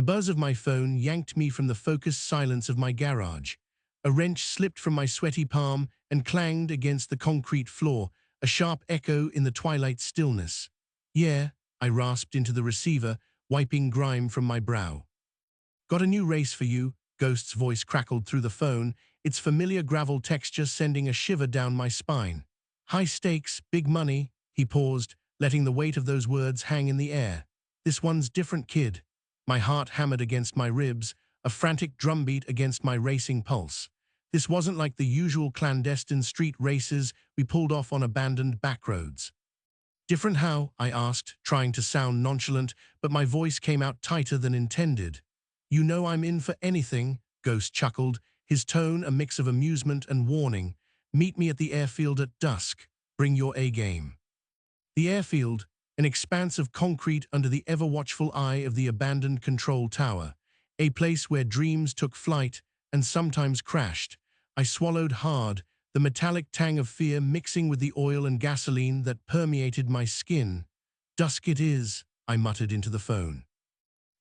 The buzz of my phone yanked me from the focused silence of my garage. A wrench slipped from my sweaty palm and clanged against the concrete floor, a sharp echo in the twilight stillness. "Yeah," I rasped into the receiver, wiping grime from my brow. "Got a new race for you," Ghost's voice crackled through the phone, its familiar gravel texture sending a shiver down my spine. "High stakes, big money," he paused, letting the weight of those words hang in the air. "This one's different, kid." My heart hammered against my ribs, a frantic drumbeat against my racing pulse. This wasn't like the usual clandestine street races we pulled off on abandoned backroads. "Different how?" I asked, trying to sound nonchalant, but my voice came out tighter than intended. "You know I'm in for anything," Ghost chuckled, his tone a mix of amusement and warning. "Meet me at the airfield at dusk. Bring your A-game." The airfield, an expanse of concrete under the ever-watchful eye of the abandoned control tower, a place where dreams took flight and sometimes crashed. I swallowed hard, the metallic tang of fear mixing with the oil and gasoline that permeated my skin. "Dusk it is," I muttered into the phone.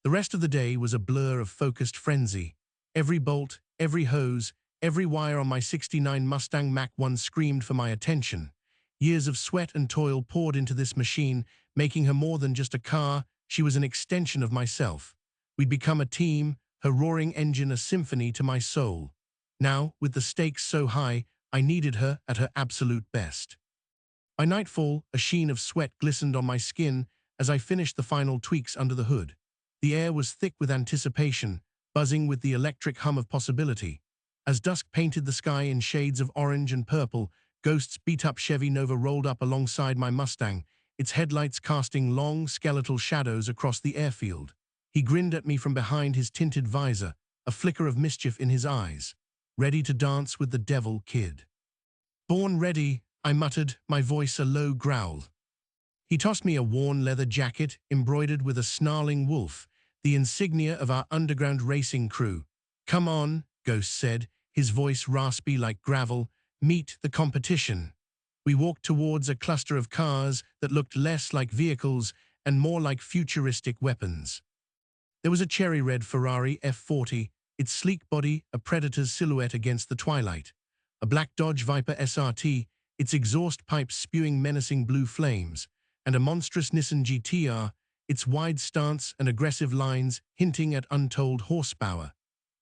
The rest of the day was a blur of focused frenzy. Every bolt, every hose, every wire on my '69 Mustang Mach-1 screamed for my attention. Years of sweat and toil poured into this machine, making her more than just a car. She was an extension of myself. We'd become a team, her roaring engine a symphony to my soul. Now, with the stakes so high, I needed her at her absolute best. By nightfall, a sheen of sweat glistened on my skin as I finished the final tweaks under the hood. The air was thick with anticipation, buzzing with the electric hum of possibility. As dusk painted the sky in shades of orange and purple, Ghost's beat-up Chevy Nova rolled up alongside my Mustang, its headlights casting long, skeletal shadows across the airfield. He grinned at me from behind his tinted visor, a flicker of mischief in his eyes. "Ready to dance with the devil, kid?" "Born ready," I muttered, my voice a low growl. He tossed me a worn leather jacket embroidered with a snarling wolf, the insignia of our underground racing crew. "Come on," Ghost said, his voice raspy like gravel. "Meet the competition." We walked towards a cluster of cars that looked less like vehicles and more like futuristic weapons. There was a cherry-red Ferrari F40, its sleek body a predator's silhouette against the twilight. A black Dodge Viper SRT, its exhaust pipes spewing menacing blue flames. And a monstrous Nissan GT-R, its wide stance and aggressive lines hinting at untold horsepower.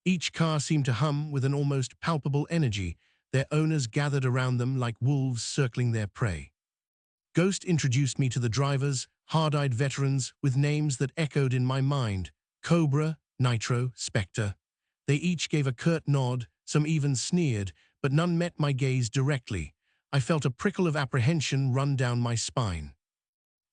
Each car seemed to hum with an almost palpable energy, their owners gathered around them like wolves circling their prey. Ghost introduced me to the drivers, hard-eyed veterans with names that echoed in my mind: Cobra, Nitro, Spectre. They each gave a curt nod, some even sneered, but none met my gaze directly. I felt a prickle of apprehension run down my spine.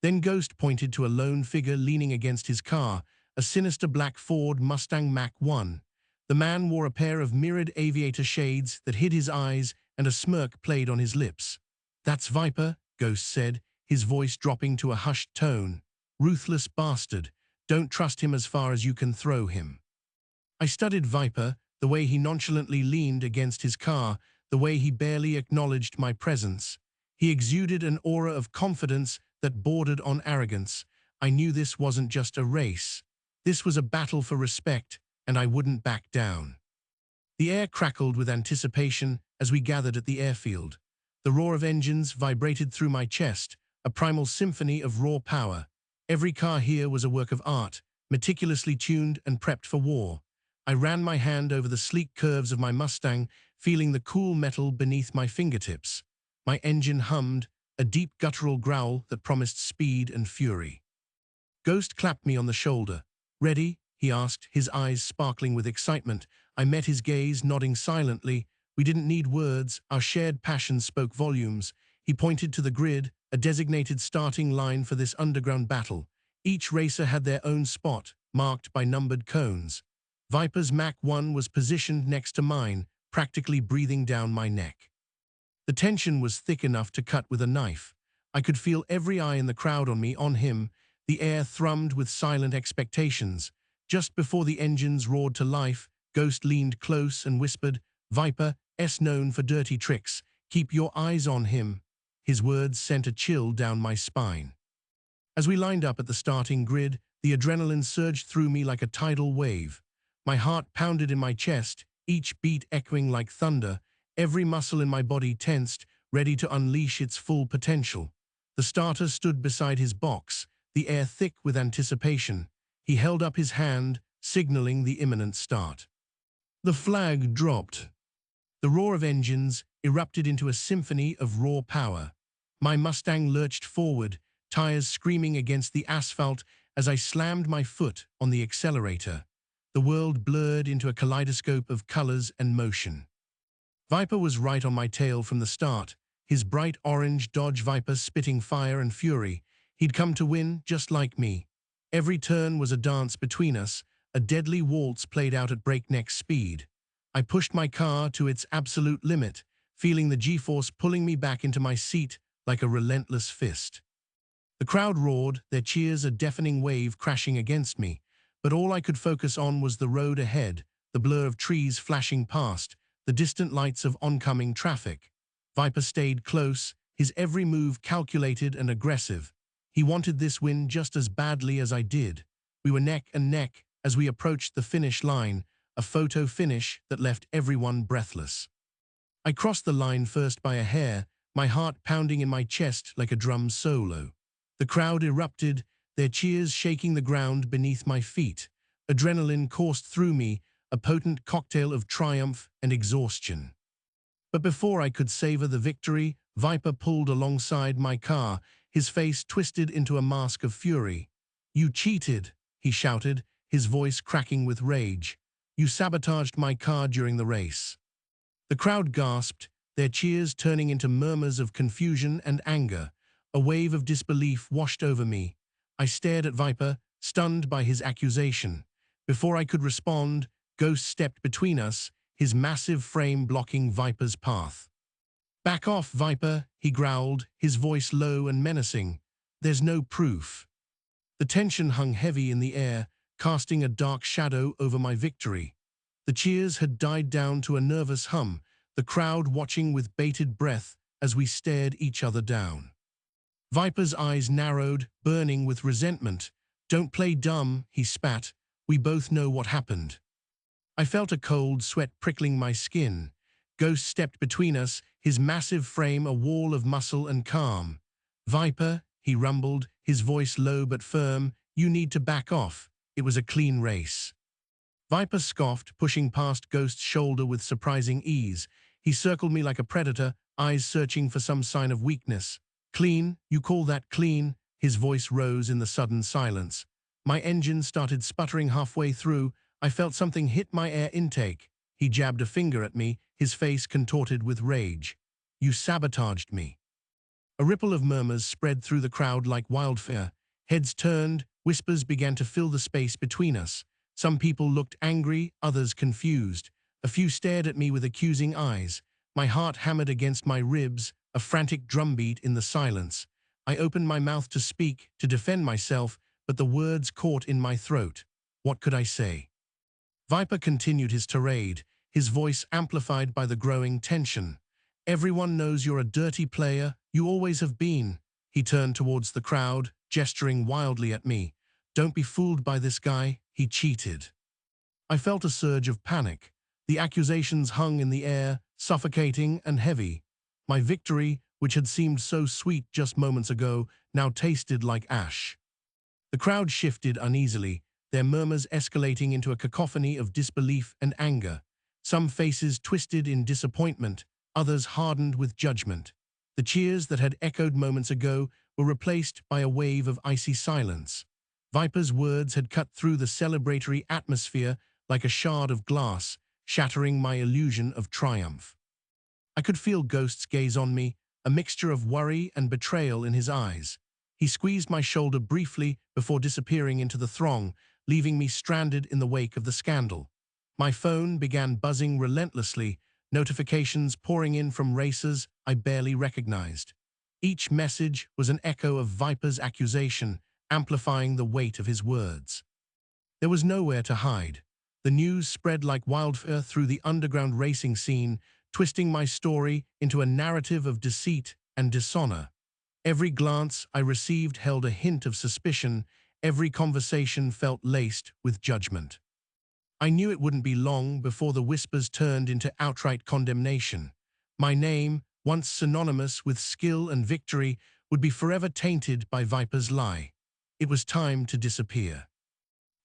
Then Ghost pointed to a lone figure leaning against his car, a sinister black Ford Mustang Mach-1. The man wore a pair of mirrored aviator shades that hid his eyes, and a smirk played on his lips. "That's Viper," Ghost said, his voice dropping to a hushed tone. "Ruthless bastard. Don't trust him as far as you can throw him." I studied Viper, the way he nonchalantly leaned against his car, the way he barely acknowledged my presence. He exuded an aura of confidence that bordered on arrogance. I knew this wasn't just a race. This was a battle for respect, and I wouldn't back down. The air crackled with anticipation as we gathered at the airfield. The roar of engines vibrated through my chest, a primal symphony of raw power. Every car here was a work of art, meticulously tuned and prepped for war. I ran my hand over the sleek curves of my Mustang, feeling the cool metal beneath my fingertips. My engine hummed, a deep guttural growl that promised speed and fury. Ghost clapped me on the shoulder. "Ready?" he asked, his eyes sparkling with excitement. I met his gaze, nodding silently. We didn't need words, our shared passion spoke volumes. He pointed to the grid, a designated starting line for this underground battle. Each racer had their own spot, marked by numbered cones. Viper's Mach-1 was positioned next to mine, practically breathing down my neck. The tension was thick enough to cut with a knife. I could feel every eye in the crowd on me, on him. The air thrummed with silent expectations. Just before the engines roared to life, Ghost leaned close and whispered, "Viper, known for dirty tricks. Keep your eyes on him." His words sent a chill down my spine. As we lined up at the starting grid, The adrenaline surged through me like a tidal wave. My heart pounded in my chest, each beat echoing like thunder, every muscle in my body tensed, ready to unleash its full potential. The starter stood beside his box, the air thick with anticipation. He held up his hand, signaling the imminent start. The flag dropped. The roar of engines erupted into a symphony of raw power. My Mustang lurched forward, tires screaming against the asphalt as I slammed my foot on the accelerator. The world blurred into a kaleidoscope of colors and motion. Viper was right on my tail from the start, his bright orange Dodge Viper spitting fire and fury. He'd come to win just like me. Every turn was a dance between us, a deadly waltz played out at breakneck speed. I pushed my car to its absolute limit, feeling the G-force pulling me back into my seat like a relentless fist. The crowd roared, their cheers a deafening wave crashing against me, but all I could focus on was the road ahead, the blur of trees flashing past, the distant lights of oncoming traffic. Viper stayed close, his every move calculated and aggressive. He wanted this win just as badly as I did. We were neck and neck as we approached the finish line, a photo finish that left everyone breathless. I crossed the line first by a hair, my heart pounding in my chest like a drum solo. The crowd erupted, their cheers shaking the ground beneath my feet. Adrenaline coursed through me, a potent cocktail of triumph and exhaustion. But before I could savor the victory, Viper pulled alongside my car, his face twisted into a mask of fury. "You cheated," he shouted, his voice cracking with rage. "You sabotaged my car during the race." The crowd gasped, their cheers turning into murmurs of confusion and anger. A wave of disbelief washed over me. I stared at Viper, stunned by his accusation. Before I could respond, Ghost stepped between us, his massive frame blocking Viper's path. "Back off, Viper," he growled, his voice low and menacing. "There's no proof." The tension hung heavy in the air, casting a dark shadow over my victory. The cheers had died down to a nervous hum, the crowd watching with bated breath as we stared each other down. Viper's eyes narrowed, burning with resentment. "Don't play dumb," he spat. "We both know what happened." I felt a cold sweat prickling my skin. Ghost stepped between us, his massive frame a wall of muscle and calm. "Viper," he rumbled, his voice low but firm, "you need to back off. It was a clean race." Viper scoffed, pushing past Ghost's shoulder with surprising ease. He circled me like a predator, eyes searching for some sign of weakness. "Clean? You call that clean?" His voice rose in the sudden silence. My engine started sputtering halfway through. I felt something hit my air intake. He jabbed a finger at me, his face contorted with rage. "You sabotaged me." A ripple of murmurs spread through the crowd like wildfire. Heads turned, whispers began to fill the space between us. Some people looked angry, others confused. A few stared at me with accusing eyes. My heart hammered against my ribs, a frantic drumbeat in the silence. I opened my mouth to speak, to defend myself, but the words caught in my throat. What could I say? Viper continued his tirade, his voice amplified by the growing tension. "Everyone knows you're a dirty player, you always have been." He turned towards the crowd, gesturing wildly at me. "Don't be fooled by this guy, he cheated." I felt a surge of panic. The accusations hung in the air, suffocating and heavy. My victory, which had seemed so sweet just moments ago, now tasted like ash. The crowd shifted uneasily, their murmurs escalating into a cacophony of disbelief and anger. Some faces twisted in disappointment, others hardened with judgment. The cheers that had echoed moments ago were replaced by a wave of icy silence. Viper's words had cut through the celebratory atmosphere like a shard of glass, shattering my illusion of triumph. I could feel Ghost's gaze on me, a mixture of worry and betrayal in his eyes. He squeezed my shoulder briefly before disappearing into the throng, leaving me stranded in the wake of the scandal. My phone began buzzing relentlessly, notifications pouring in from racers I barely recognized. Each message was an echo of Viper's accusation, amplifying the weight of his words. There was nowhere to hide. The news spread like wildfire through the underground racing scene, twisting my story into a narrative of deceit and dishonor. Every glance I received held a hint of suspicion, Every conversation felt laced with judgment. I knew it wouldn't be long before the whispers turned into outright condemnation. My name, once synonymous with skill and victory, would be forever tainted by Viper's lie. It was time to disappear.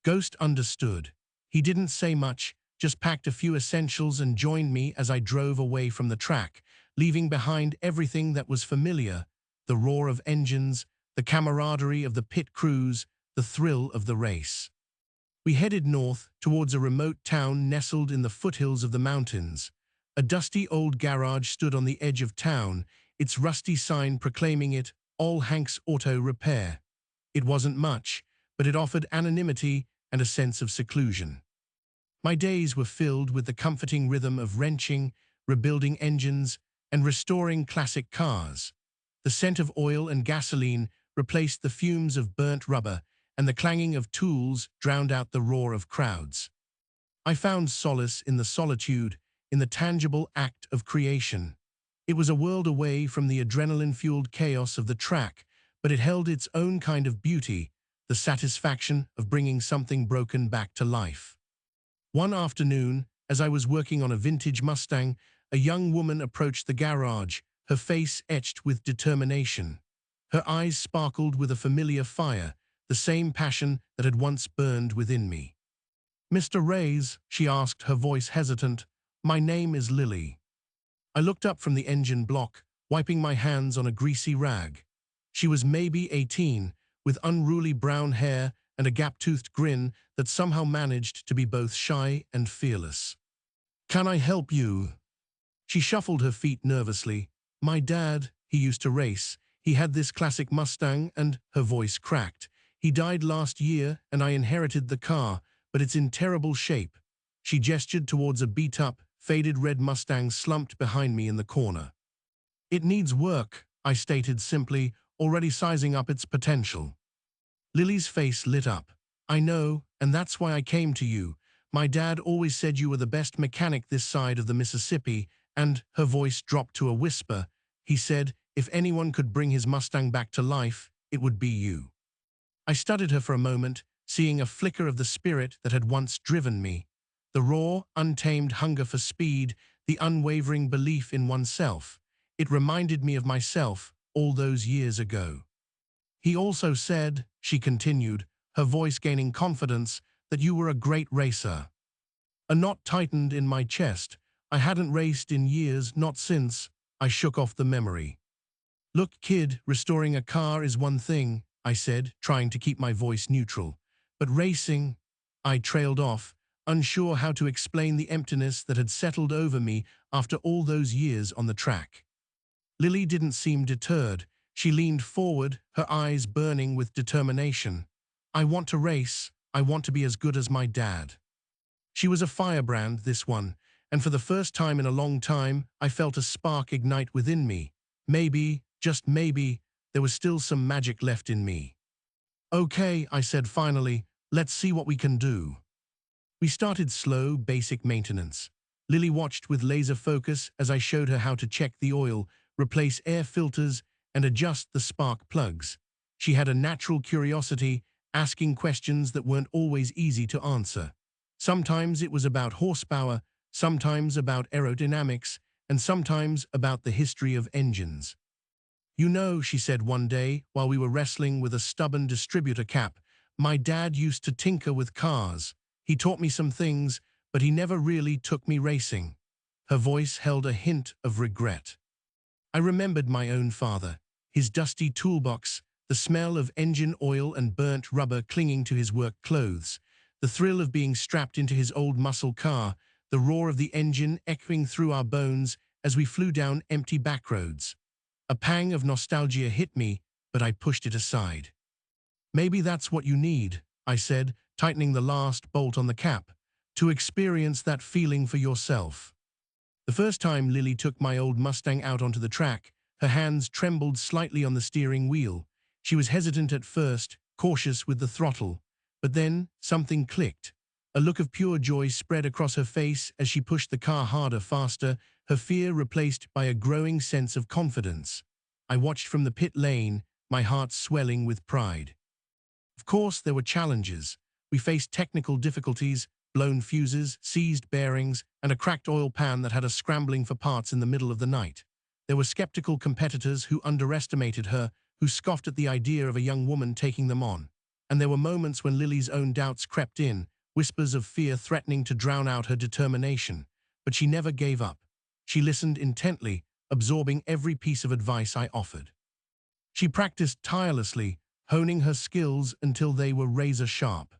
Ghost understood. He didn't say much, just packed a few essentials and joined me as I drove away from the track, leaving behind everything that was familiar: the roar of engines, the camaraderie of the pit crews, the thrill of the race. We headed north towards a remote town nestled in the foothills of the mountains. A dusty old garage stood on the edge of town, its rusty sign proclaiming it All Hanks Auto Repair. It wasn't much, but it offered anonymity and a sense of seclusion. My days were filled with the comforting rhythm of wrenching, rebuilding engines, and restoring classic cars. The scent of oil and gasoline replaced the fumes of burnt rubber, and the clanging of tools drowned out the roar of crowds. I found solace in the solitude, in the tangible act of creation. It was a world away from the adrenaline-fueled chaos of the track, but it held its own kind of beauty, the satisfaction of bringing something broken back to life. One afternoon, as I was working on a vintage Mustang, a young woman approached the garage, her face etched with determination. Her eyes sparkled with a familiar fire, the same passion that had once burned within me. "Mr. Reyes," she asked, her voice hesitant, "my name is Lily." I looked up from the engine block, wiping my hands on a greasy rag. She was maybe 18, with unruly brown hair and a gap-toothed grin that somehow managed to be both shy and fearless. "Can I help you?" She shuffled her feet nervously. "My dad, he used to race. He had this classic Mustang," and her voice cracked. "He died last year and I inherited the car, but it's in terrible shape." She gestured towards a beat-up, faded red Mustang slumped behind me in the corner. "It needs work," I stated simply, already sizing up its potential. Lily's face lit up. "I know, and that's why I came to you. My dad always said you were the best mechanic this side of the Mississippi," and her voice dropped to a whisper. "He said, if anyone could bring his Mustang back to life, it would be you." I studied her for a moment, seeing a flicker of the spirit that had once driven me. The raw, untamed hunger for speed, the unwavering belief in oneself. It reminded me of myself all those years ago. "He also said," she continued, her voice gaining confidence, "that you were a great racer." A knot tightened in my chest. I hadn't raced in years, not since. I shook off the memory. "Look, kid, restoring a car is one thing," I said, trying to keep my voice neutral. "But racing—" I trailed off, unsure how to explain the emptiness that had settled over me after all those years on the track. Lily didn't seem deterred. She leaned forward, her eyes burning with determination. "I want to race. I want to be as good as my dad." She was a firebrand, this one, and for the first time in a long time, I felt a spark ignite within me. Maybe, just maybe, there was still some magic left in me. "Okay," I said finally, "let's see what we can do." We started slow, basic maintenance. Lily watched with laser focus as I showed her how to check the oil, replace air filters, and adjust the spark plugs. She had a natural curiosity, asking questions that weren't always easy to answer. Sometimes it was about horsepower, sometimes about aerodynamics, and sometimes about the history of engines. "You know," she said one day while we were wrestling with a stubborn distributor cap, "my dad used to tinker with cars. He taught me some things, but he never really took me racing." Her voice held a hint of regret. I remembered my own father, his dusty toolbox, the smell of engine oil and burnt rubber clinging to his work clothes, the thrill of being strapped into his old muscle car, the roar of the engine echoing through our bones as we flew down empty backroads. A pang of nostalgia hit me, but I pushed it aside. "Maybe that's what you need," I said, tightening the last bolt on the cap, "to experience that feeling for yourself." The first time Lily took my old Mustang out onto the track, her hands trembled slightly on the steering wheel. She was hesitant at first, cautious with the throttle. But then something clicked. A look of pure joy spread across her face as she pushed the car harder, faster, her fear replaced by a growing sense of confidence. I watched from the pit lane, my heart swelling with pride. Of course, there were challenges. We faced technical difficulties, blown fuses, seized bearings, and a cracked oil pan that had us scrambling for parts in the middle of the night. There were skeptical competitors who underestimated her, who scoffed at the idea of a young woman taking them on. And there were moments when Lily's own doubts crept in, whispers of fear threatening to drown out her determination. But she never gave up. She listened intently, absorbing every piece of advice I offered. She practiced tirelessly, honing her skills until they were razor-sharp.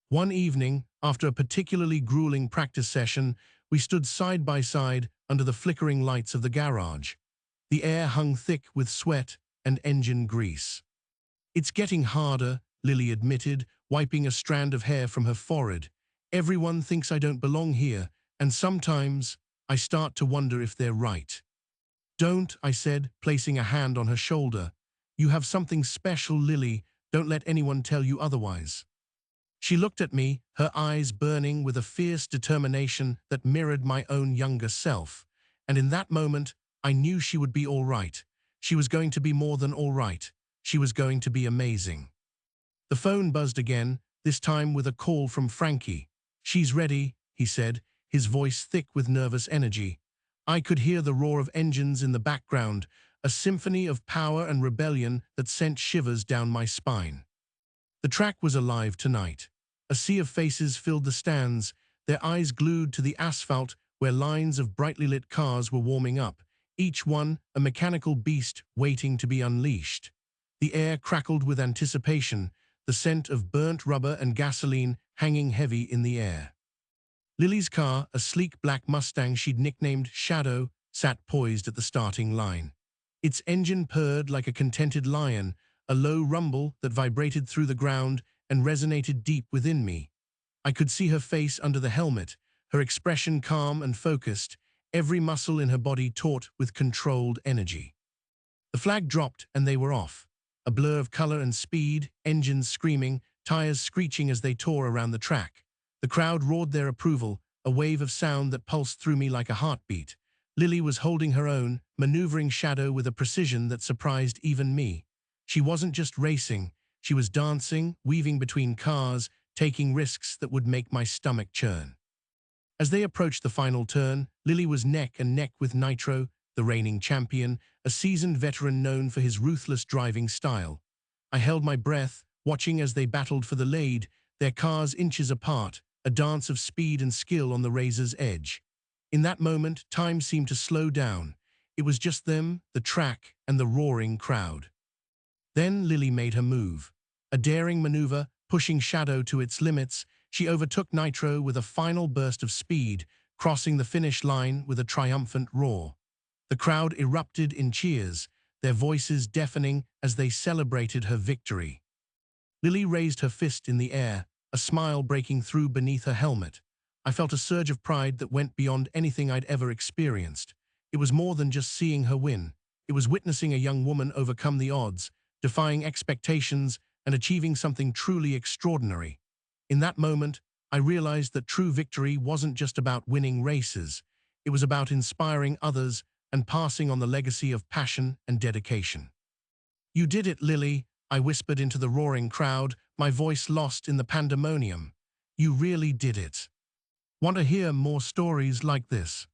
One evening, after a particularly grueling practice session, we stood side by side under the flickering lights of the garage. The air hung thick with sweat and engine grease. "It's getting harder," Lily admitted, wiping a strand of hair from her forehead. "Everyone thinks I don't belong here, and sometimes I start to wonder if they're right." "Don't," I said, placing a hand on her shoulder. "You have something special, Lily. Don't let anyone tell you otherwise." She looked at me, her eyes burning with a fierce determination that mirrored my own younger self. And in that moment, I knew she would be all right. She was going to be more than all right. She was going to be amazing. The phone buzzed again, this time with a call from Frankie. "She's ready," he said, his voice thick with nervous energy. I could hear the roar of engines in the background, a symphony of power and rebellion that sent shivers down my spine. The track was alive tonight. A sea of faces filled the stands, their eyes glued to the asphalt where lines of brightly lit cars were warming up, each one a mechanical beast waiting to be unleashed. The air crackled with anticipation, the scent of burnt rubber and gasoline hanging heavy in the air. Lily's car, a sleek black Mustang she'd nicknamed Shadow, sat poised at the starting line. Its engine purred like a contented lion, a low rumble that vibrated through the ground and resonated deep within me. I could see her face under the helmet, her expression calm and focused, every muscle in her body taut with controlled energy. The flag dropped and they were off. A blur of color and speed, engines screaming, tires screeching as they tore around the track. The crowd roared their approval, a wave of sound that pulsed through me like a heartbeat. Lily was holding her own, maneuvering Shadow with a precision that surprised even me. She wasn't just racing, she was dancing, weaving between cars, taking risks that would make my stomach churn. As they approached the final turn, Lily was neck and neck with Nitro, the reigning champion, a seasoned veteran known for his ruthless driving style. I held my breath, watching as they battled for the lead, their cars inches apart, a dance of speed and skill on the razor's edge. In that moment, time seemed to slow down. It was just them, the track, and the roaring crowd. Then Lily made her move. A daring maneuver, pushing Shadow to its limits, she overtook Nitro with a final burst of speed, crossing the finish line with a triumphant roar. The crowd erupted in cheers, their voices deafening as they celebrated her victory. Lily raised her fist in the air, a smile breaking through beneath her helmet. I felt a surge of pride that went beyond anything I'd ever experienced. It was more than just seeing her win. It was witnessing a young woman overcome the odds, defying expectations and achieving something truly extraordinary. In that moment, I realized that true victory wasn't just about winning races. It was about inspiring others and passing on the legacy of passion and dedication. "You did it, Lily," I whispered into the roaring crowd, my voice lost in the pandemonium. "You really did it." Want to hear more stories like this?